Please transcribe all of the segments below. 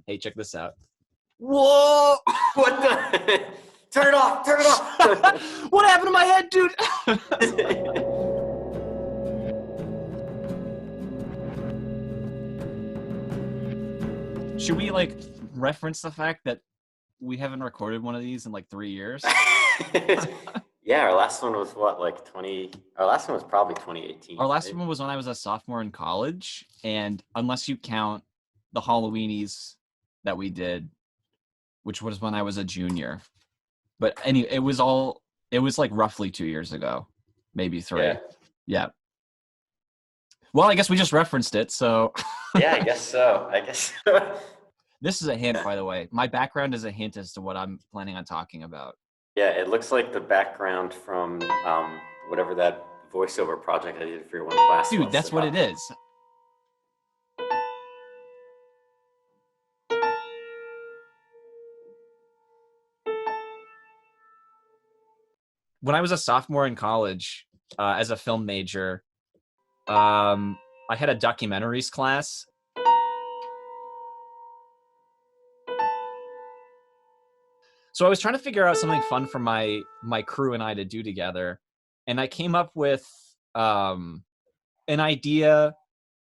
Hey, check this out. Whoa! What the? Turn it off! Turn it off! What happened to my head, dude? Should we like reference the fact that we haven't recorded one of these in like 3 years? Yeah, our last one was what, like 20? Our last one was probably 2018. Our last one was when I was a sophomore in college, and unless you count the Halloweenies that we did, which was when I was a junior. But anyway, it was like roughly 2 years ago, maybe 3. Yeah. Well, I guess we just referenced it, so. Yeah, I guess so. This is a hint, by the way. My background is a hint as to what I'm planning on talking about. Yeah, it looks like the background from whatever that voiceover project I did for your one class. Dude, that's what it is. When I was a sophomore in college, as a film major, I had a documentaries class. So I was trying to figure out something fun for my crew and I to do together. And I came up with an idea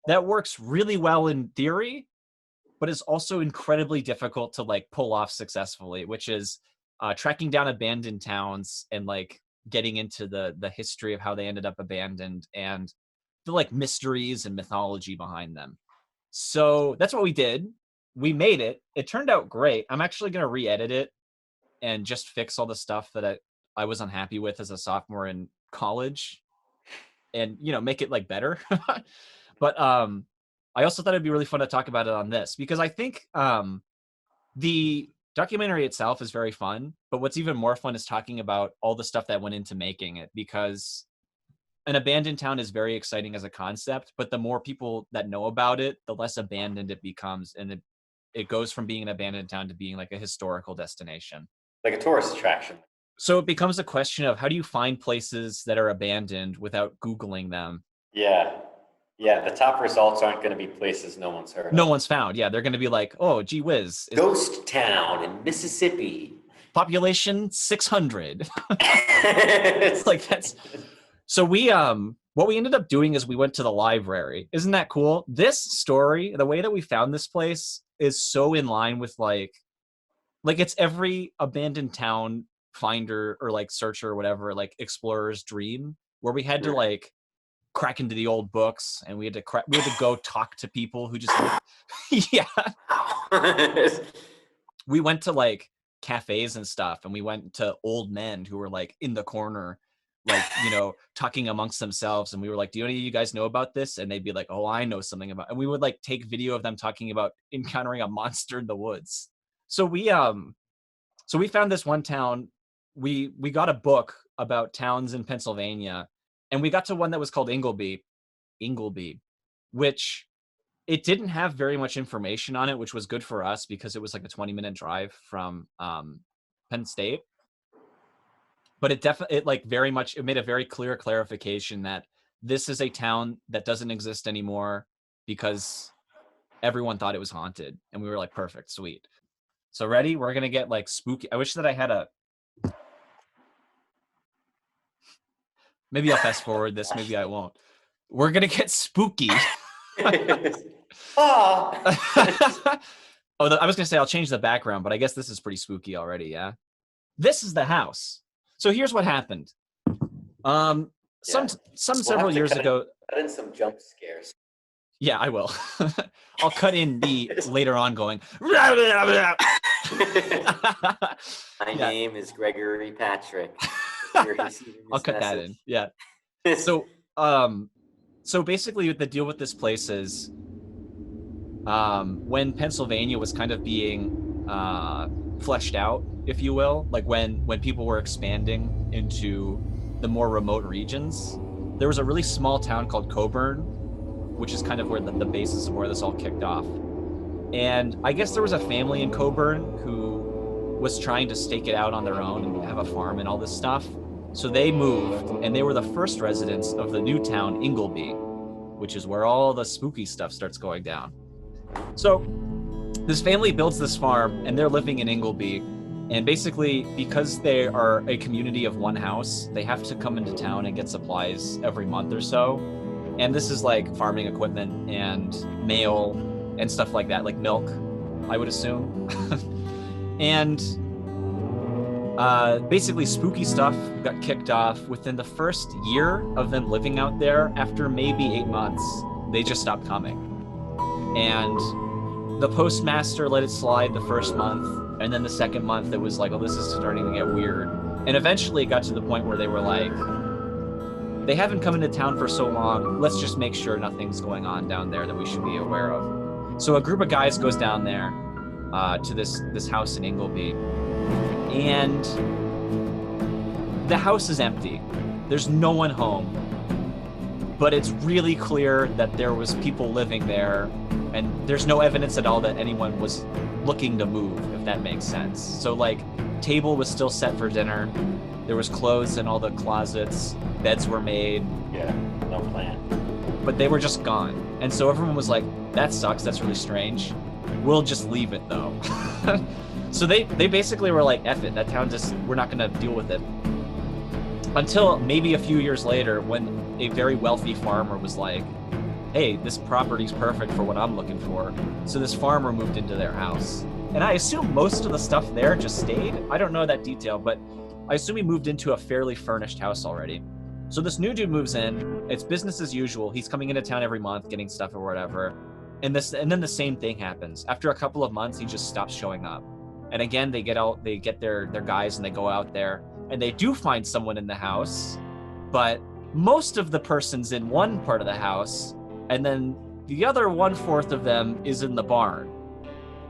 that works really well in theory, but is also incredibly difficult to like pull off successfully, which is tracking down abandoned towns and like getting into the history of how they ended up abandoned and the like mysteries and mythology behind them. So that's what we did. We made it. It turned out great. I'm actually going to re-edit it and just fix all the stuff that I was unhappy with as a sophomore in college and, you know, make it like better. But I also thought it'd be really fun to talk about it on this because I think the documentary itself is very fun, but what's even more fun is talking about all the stuff that went into making it, because an abandoned town is very exciting as a concept, but the more people that know about it, the less abandoned it becomes. And it goes from being an abandoned town to being like a historical destination. Like a tourist attraction. So it becomes a question of how do you find places that are abandoned without Googling them? Yeah. Yeah, the top results aren't going to be places no one's heard of. No one's found. Yeah, they're going to be like, oh, gee whiz. Ghost town in Mississippi. Population 600. It's like that's... So what we ended up doing is we went to the library. Isn't that cool? This story, the way that we found this place is so in line with like it's every abandoned town finder or like searcher or whatever, like explorer's dream, where we had to like crack into the old books and we had to go talk to people who just yeah. We went to like cafes and stuff, and we went to old men who were like in the corner, like, you know, talking amongst themselves, and we were like, do any of you guys know about this? And they'd be like, oh, I know something about it. And we would like take video of them talking about encountering a monster in the woods. So we found this one town. We got a book about towns in Pennsylvania, and we got to one that was called Ingleby, which it didn't have very much information on it, which was good for us because it was like a 20-minute drive from Penn State. But it made a very clear clarification that this is a town that doesn't exist anymore because everyone thought it was haunted. And we were like, perfect, sweet. So ready? We're going to get like spooky. I wish that I had maybe I'll fast forward this. Maybe I won't. We're going to get spooky. Oh, I was going to say I'll change the background, but I guess this is pretty spooky already, yeah? This is the house. So here's what happened. Several years ago. Cut in some jump scares. Yeah, I will. I'll cut in the later on going. My name is Gregory Patrick. I'll cut that in. Yeah. So basically the deal with this place is when Pennsylvania was kind of being fleshed out, if you will, like when people were expanding into the more remote regions, there was a really small town called Coburn, which is kind of where the basis of where this all kicked off. And I guess there was a family in Coburn who was trying to stake it out on their own and have a farm and all this stuff. So they moved, and they were the first residents of the new town, Ingleby, which is where all the spooky stuff starts going down. So this family builds this farm, and they're living in Ingleby. And basically, because they are a community of one house, they have to come into town and get supplies every month or so. And this is like farming equipment and mail and stuff like that, like milk, I would assume. And basically, spooky stuff got kicked off within the first year of them living out there. After maybe 8 months, they just stopped coming. And the postmaster let it slide the first month, and then the second month it was like, oh, this is starting to get weird. And eventually it got to the point where they were like, they haven't come into town for so long, let's just make sure nothing's going on down there that we should be aware of. So a group of guys goes down there to this house in Ingleby, and the house is empty. There's no one home, but it's really clear that there was people living there, and there's no evidence at all that anyone was looking to move, if that makes sense. So like, table was still set for dinner. There was clothes in all the closets. Beds were made. Yeah, no plan. But they were just gone. And so everyone was like, that sucks. That's really strange. We'll just leave it though. So they basically were like, F it. That town just, we're not going to deal with it. Until maybe a few years later, when a very wealthy farmer was like, hey, this property's perfect for what I'm looking for. So this farmer moved into their house. And I assume most of the stuff there just stayed. I don't know that detail, but I assume he moved into a fairly furnished house already. So this new dude moves in. It's business as usual. He's coming into town every month, getting stuff or whatever. And then the same thing happens. After a couple of months, he just stops showing up. And again, they get their guys and they go out there, and they do find someone in the house, but most of the person's in one part of the house, and then the other 1/4 of them is in the barn.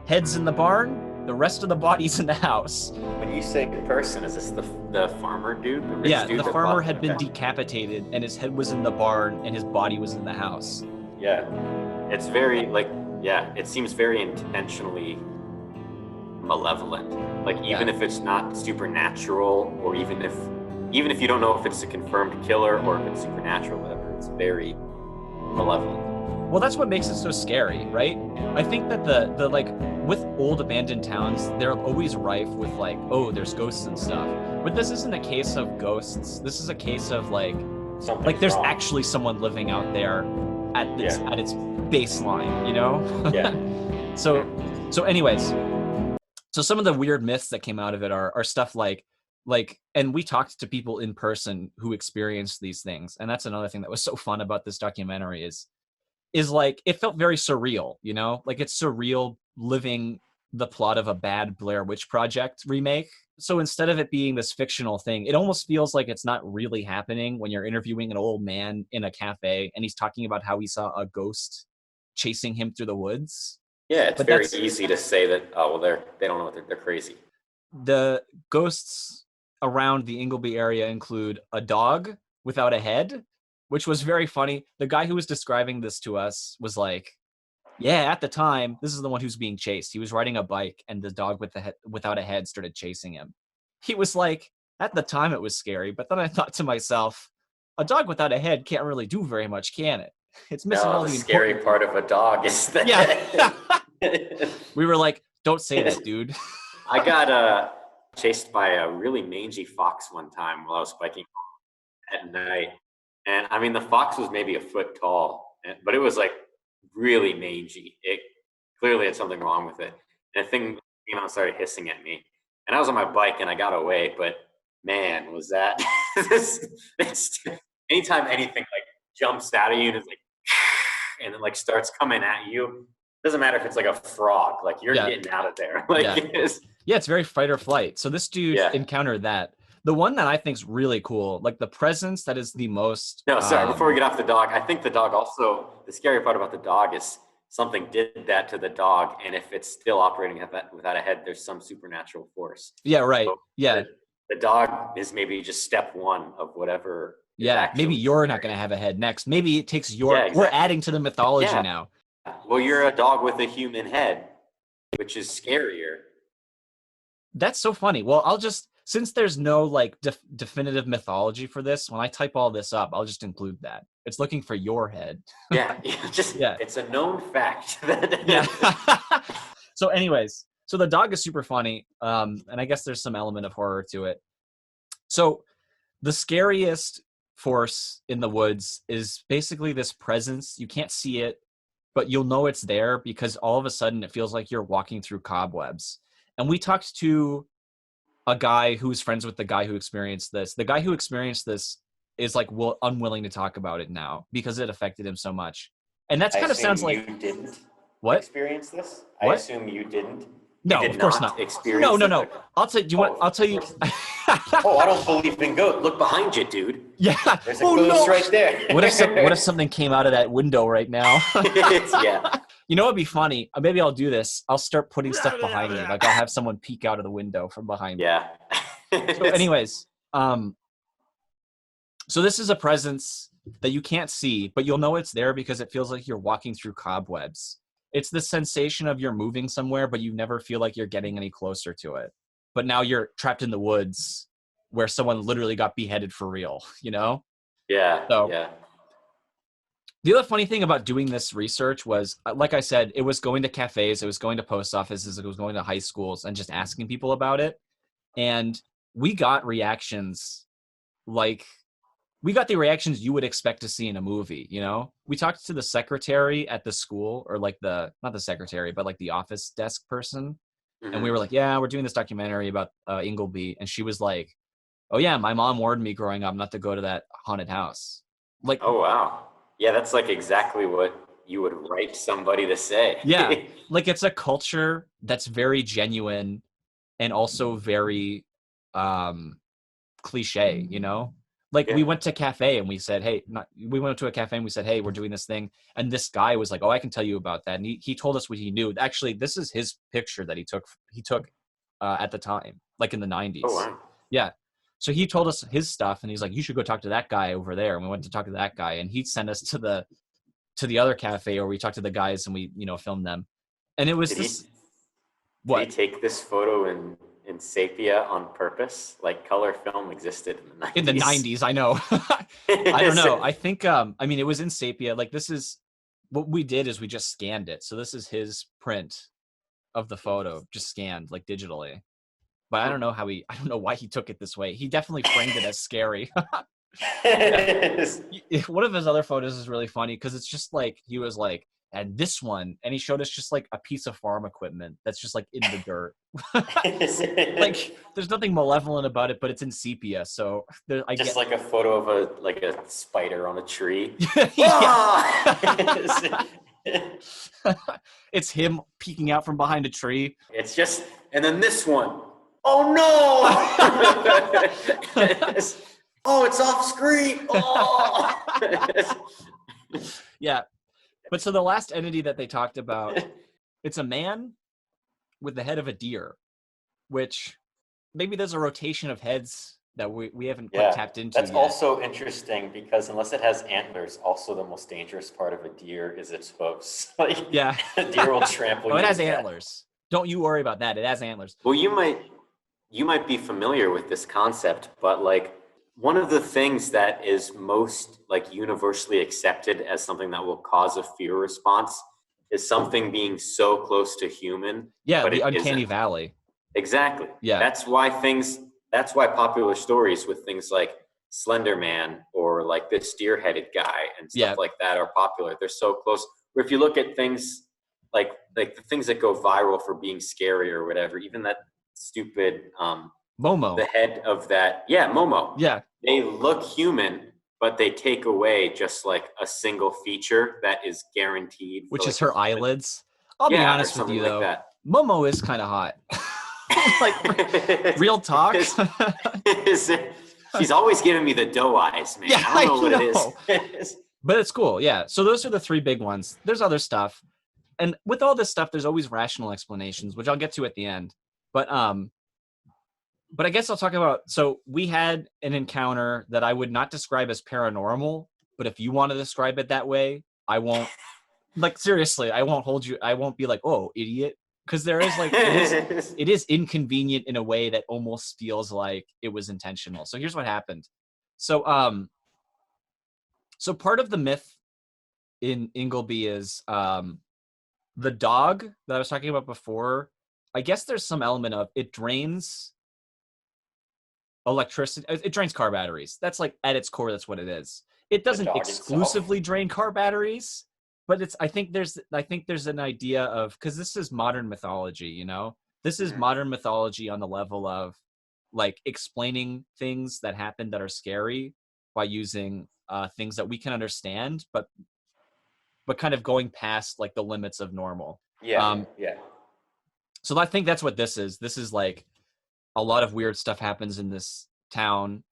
Head's in the barn, the rest of the body's in the house. When you say person, is this the farmer dude? The rich Yeah, dude the that farmer bought- had been okay. decapitated, and his head was in the barn, and his body was in the house. Yeah, it's very it seems very intentionally malevolent. Like even if it's not supernatural, or even if you don't know if it's a confirmed killer or if it's supernatural, whatever, it's very malevolent. Well, that's what makes it so scary, right? I think that the like, with old abandoned towns, they're always rife with like, oh, there's ghosts and stuff. But this isn't a case of ghosts. This is a case of like there's wrong. actually someone living out there at its baseline, you know? Yeah. So anyways, so some of the weird myths that came out of it are stuff like, and we talked to people in person who experienced these things. And that's another thing that was so fun about this documentary is like, it felt very surreal, you know? Like, it's surreal living the plot of a bad Blair Witch Project remake. So instead of it being this fictional thing, it almost feels like it's not really happening when you're interviewing an old man in a cafe and he's talking about how he saw a ghost chasing him through the woods. Yeah, it's But very that's- easy to say that, oh, well, they don't know what they're crazy. The ghosts around the Ingleby area include a dog without a head, which was very funny. The guy who was describing this to us was like, yeah, at the time, this is the one who's being chased. He was riding a bike, and the dog without a head started chasing him. He was like, at the time it was scary, but then I thought to myself, a dog without a head can't really do very much, can it? It's missing all No, the the scary important- part of a dog is that. Yeah. We were like, don't say that, dude. I got chased by a really mangy fox one time while I was biking at night. And I mean, the fox was maybe a foot tall, but it was like really mangy. It clearly had something wrong with it. And the thing came out and started hissing at me. And I was on my bike and I got away, but man, was that anytime anything like jumps out at you and it's like, and it like starts coming at you, doesn't matter if it's like a frog, like you're getting out of there. Like it's very fight or flight. So this dude encountered that. The one that I think is really cool, like the presence that is the most. No, sorry. Before we get off the dog, I think the dog also. The scary part about the dog is something did that to the dog, and if it's still operating without a head, there's some supernatural force. Yeah. Right. So the dog is maybe just step one of whatever. Yeah. Maybe you're not going to have a head next. Maybe it takes your. Yeah, exactly. We're adding to the mythology now. Well, you're a dog with a human head, which is scarier. That's so funny. Well, I'll just. Since there's no like definitive mythology for this, when I type all this up, I'll just include that. It's looking for your head. It's a known fact. So anyways, so the dog is super funny. And I guess there's some element of horror to it. So the scariest force in the woods is basically this presence. You can't see it, but you'll know it's there because all of a sudden it feels like you're walking through cobwebs. And we talked to a guy who's friends with the guy who experienced this. The guy who experienced this is like unwilling to talk about it now because it affected him so much. And that's I kind of assume sounds you like didn't what? experience this. I What? assume you didn't. You No, did of course not not. experience No, it? no. I'll tell you. Do you want? Oh, I'll tell you. Oh, I don't believe in ghosts. Look behind you, dude. Yeah. There's a Oh ghost no. right there. What if something came out of that window right now? Yeah. You know what'd be funny? Maybe I'll do this. I'll start putting stuff behind me. Like I'll have someone peek out of the window from behind me. Yeah. So anyways, so this is a presence that you can't see, but you'll know it's there because it feels like you're walking through cobwebs. It's the sensation of you're moving somewhere, but you never feel like you're getting any closer to it. But now you're trapped in the woods where someone literally got beheaded for real, you know? Yeah. So Yeah. the other funny thing about doing this research was, like I said, it was going to cafes, it was going to post offices, it was going to high schools and just asking people about it. And we got reactions like we got the reactions you would expect to see in a movie, you know? We talked to the secretary at the school, or like not the secretary, but like the office desk person. And we Mhm. were like, yeah, we're doing this documentary about Ingleby. And she was like, oh yeah, my mom warned me growing up not to go to that haunted house. Like, Oh, wow. Yeah, that's like exactly what you would write somebody to yeah, say. like it's a culture that's very genuine and also very cliche, you know? Like Yeah. we went to cafe and we said, hey, we went to a cafe and we said, hey, we're doing this thing. And this guy was like, oh, I can tell you about that. And he told us what he knew. Actually, this is his picture that he took at the time, like in the 90s. Oh, wow. Yeah. So he told us his stuff and he's like, you should go talk to that guy over there. And we went to talk to that guy and he sent us to the other cafe where we talked to the guys and we, filmed them. And it was Did he this, did he what? take this photo in sepia on purpose? Like color film existed in the 90s. In the 90s, I know. I don't know. I think it was in sepia. Like this is what we did is we just scanned it. So this is his print of the photo, just scanned like digitally. But I don't know I don't know why he took it this way. He definitely framed it as scary. Yeah. One of his other photos is really funny because it's just like he was like, and this one, and he showed us just like a piece of farm equipment that's just like in the dirt. Like there's nothing malevolent about it, but it's in sepia. So I Just get like a photo of a spider on a tree. Ah! It's him peeking out from behind a tree. It's just, and then this one. Oh no! Oh, it's off screen. Oh! Yeah. But so the last entity that they talked about, it's a man with the head of a deer, which maybe there's a rotation of heads that we haven't quite tapped into That's yet. also interesting because unless it has antlers, also the most dangerous part of a deer is its hooves. Like, Yeah. a deer will trample you. Oh, it has to death. antlers. Don't you worry about that. It has antlers. Well, you might be familiar with this concept, but like one of the things that is most like universally accepted as something that will cause a fear response is something being so close to human. Yeah, but the it uncanny isn't. valley. Exactly. Yeah. That's why popular stories with things like Slender Man or like this deer-headed guy and stuff like that are popular. They're so close. Or if you look at things like the things that go viral for being scary or whatever, even that stupid Momo. the head of that, Momo. Yeah. They look human, but they take away just like a single feature that is guaranteed. Which is her eyelids. I'll be honest with you though. Like Momo is kind of hot. Like real talk. She's always giving me the doe eyes, man. Yeah, I don't know what it is. But it's cool, yeah. So those are the three big ones. There's other stuff. And with all this stuff, there's always rational explanations, which I'll get to at the end. But I guess I'll talk about, so we had an encounter that I would not describe as paranormal, but if you want to describe it that way, I won't, like, seriously, I won't hold you, I won't be like, oh, idiot. Because there is like, it is inconvenient in a way that almost feels like it was intentional. So here's what happened. So part of the myth in Ingleby is the dog that I was talking about before, I guess there's some element of it drains electricity. It drains car batteries. That's like at its core, that's what it is. It The doesn't dog itself. exclusively drain car batteries, but I think there's an idea of, because this is modern mythology, you know? This is Mhm. modern mythology on the level of like explaining things that happen that are scary by using things that we can understand, but kind of going past like the limits of normal. Yeah, yeah. So I think that's what this is. This is like a lot of weird stuff happens in this town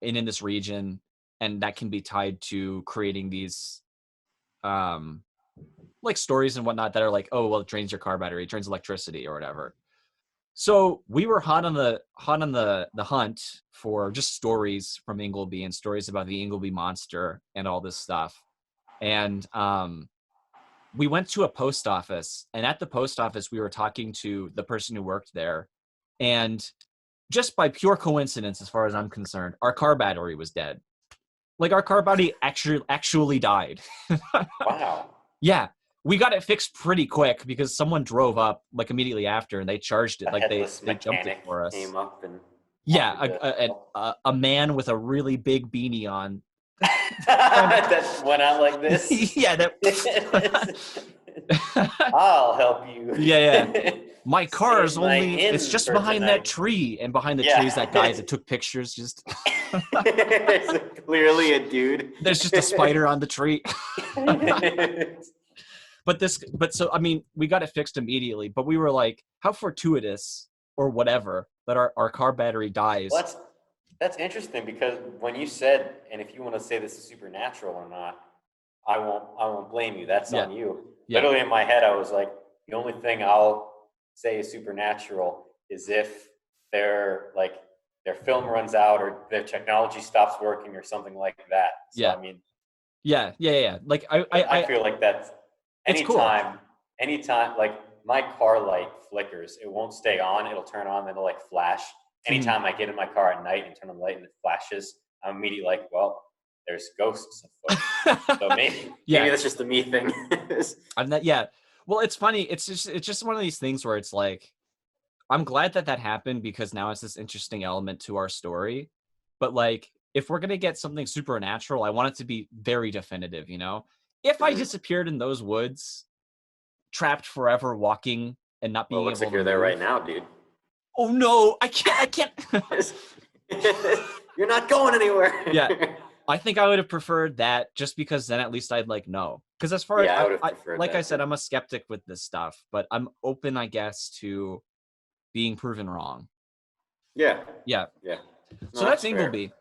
and in this region, and that can be tied to creating these um like stories and whatnot that are like, oh well, it drains your car battery, it drains electricity or whatever. So we were hot on the hunt for just stories from Ingleby and stories about the Ingleby monster and all this stuff. And we went to a post office, and at the post office we were talking to the person who worked there, and just by pure coincidence, as far as I'm concerned, our car battery was dead. Like our car battery actually died. Wow. Yeah, we got it fixed pretty quick because someone drove up like immediately after and they charged it. A Like headless they jumped it mechanic for us. came up and Yeah, offered a man with a really big beanie on. that went out like this. Yeah, that. I'll help you. Yeah. My car is Save my only, it's ends just for behind tonight. that tree, and behind the Yeah. tree is that guy that took pictures. Just It's clearly a dude. there's just a spider on the tree. But so I mean, we got it fixed immediately, but we were like, how fortuitous or whatever that our car battery dies. Well, that's interesting, because when you said, and if you want to say this is supernatural or not, I won't blame you. That's Yeah. on you. Yeah. Literally in my head, I was like, the only thing I'll say is supernatural is if their film runs out or their technology stops working or something like that. So Yeah. I mean, Yeah. Like I feel like that's it's cool. anytime like my car light flickers, it won't stay on, it'll turn on, it'll like flash. Anytime I get in my car at night and turn on the light and it flashes, I'm immediately like, well, there's ghosts afoot. So maybe that's just a me thing. I'm not. Yeah. Well, it's funny. It's just one of these things where it's like, I'm glad that happened because now it's this interesting element to our story. But like, if we're gonna get something supernatural, I want it to be very definitive. You know, if I disappeared in those woods, trapped forever, walking and not being Well, looks able like to you're there move. right now, dude. Oh no, I can't. You're not going anywhere. Yeah. I think I would have preferred that, just because then at least I'd like know. Because as far Yeah, I as would have preferred like that I said, too. I'm a skeptic with this stuff, but I'm open, I guess, to being proven wrong. Yeah. Yeah. Yeah. So No, that's fair. Ingleby.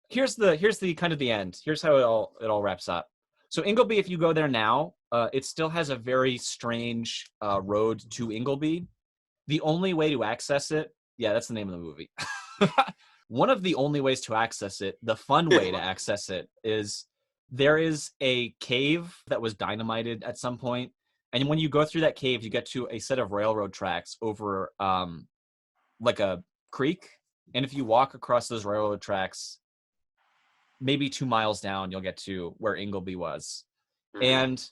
Here's the kind of the end. Here's how it all wraps up. So Ingleby, if you go there now, it still has a very strange road to Ingleby. The only way to access it, yeah, that's the name of the movie. One of the only ways to access it, the fun way to access it, is there is a cave that was dynamited at some point, and when you go through that cave, you get to a set of railroad tracks over like a creek, and if you walk across those railroad tracks, maybe 2 miles down, you'll get to where Ingleby was. Mhm. And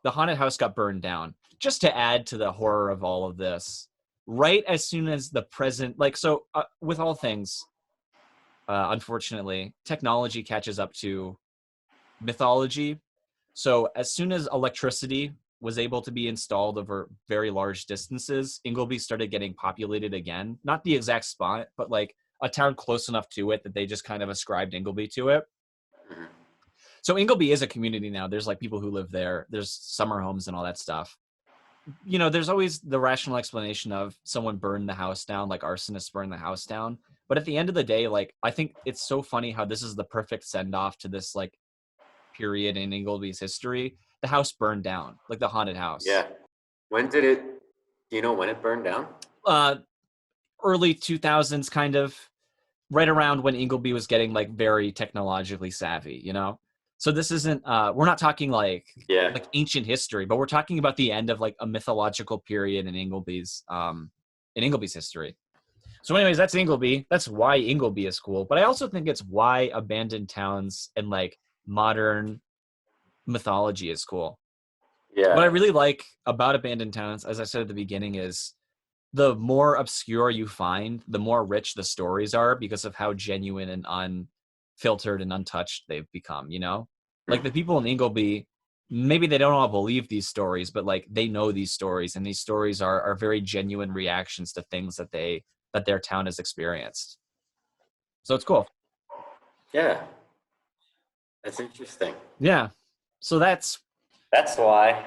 the haunted house got burned down. Just to add to the horror of all of this, right as soon as the present, like, so with all things, unfortunately, technology catches up to mythology. So as soon as electricity was able to be installed over very large distances, Ingleby started getting populated again. Not the exact spot, but like a town close enough to it that they just kind of ascribed Ingleby to it. Mhm. So Ingleby is a community now. There's like people who live there. There's summer homes and all that stuff. You know, there's always the rational explanation of someone burned the house down, like arsonists burned the house down. But at the end of the day, like, I think it's so funny how this is the perfect send off to this like period in Ingleby's history. The house burned down, like the haunted house. Yeah. When did it? Do you know when it burned down? Early 2000s, kind of, right around when Ingleby was getting like very technologically savvy, you know? So this isn't we're not talking like ancient history, but we're talking about the end of like a mythological period in Ingleby's history. So anyways, that's Ingleby. That's why Ingleby is cool. But I also think it's why abandoned towns and like modern mythology is cool. Yeah. What I really like about abandoned towns, as I said at the beginning, is the more obscure you find, the more rich the stories are because of how genuine and unfiltered and untouched they've become, you know? Like the people in Ingleby, maybe they don't all believe these stories, but like they know these stories, and these stories are very genuine reactions to things that their town has experienced. So it's cool. Yeah. That's interesting. Yeah. So that's That's why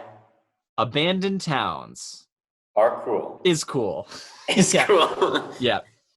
abandoned towns are cool. is cool. It's Yeah. cool. Yeah.